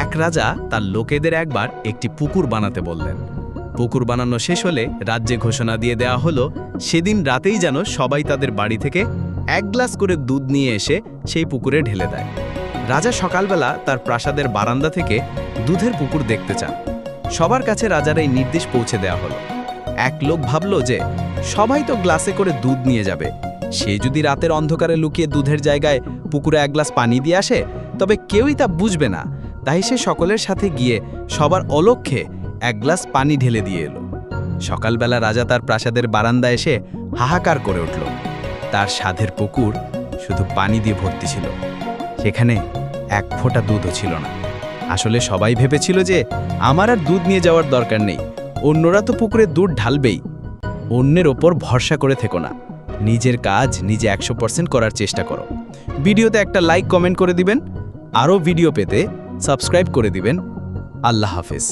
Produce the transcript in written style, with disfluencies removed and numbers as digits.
এক রাজা তার লোকেদের একবার একটি পুকুর বানাতে বললেন। পুকুর বানানো শেষ হলে রাজ্যে ঘোষণা দিয়ে দেওয়া হলো সেদিন রাতেই যেন সবাই তাদের বাড়ি থেকে 1 গ্লাস করে দুধ নিয়ে এসে সেই পুকুরে ঢেলে দেয়। রাজা সকালবেলা তার প্রাসাদের বারান্দা থেকে দুধের পুকুর দেখতে চান। সবার কাছে রাজার এই নির্দেশ পৌঁছে দেওয়া হলো। এক লোক ভাবল যে সবাই তো গ্লাসে করে দুধ নিয়ে যাবে, সে যদি রাতের অন্ধকারে লুকিয়ে দুধের জায়গায় পুকুরে 1 গ্লাস পানি দিয়ে আসে তবে কেউই তা বুঝবে না। তাই সে সকলের সাথে গিয়ে সবার অলক্ষ্যে 1 গ্লাস পানি ঢেলে দিয়ে এলো। সকালবেলা রাজা তার প্রাসাদের বারান্দায় এসে হাহাকার করে উঠল। তার স্বাদের পুকুর শুধু পানি দিয়ে ভর্তি ছিল, সেখানে 1 ফোঁটা দুধও ছিল না। আসলে সবাই ভেবেছিল যে আমার আর দুধ নিয়ে যাওয়ার দরকার নেই, অন্যরা তো পুকুরে দুধ ঢালবেই। অন্যের ওপর ভরসা করে থেকো না, নিজের কাজ নিজে 100% করার চেষ্টা করো। ভিডিওতে একটা লাইক কমেন্ট করে দিবেন, আরও ভিডিও পেতে সাবস্ক্রাইব করে দিবেন। আল্লাহ হাফেজ।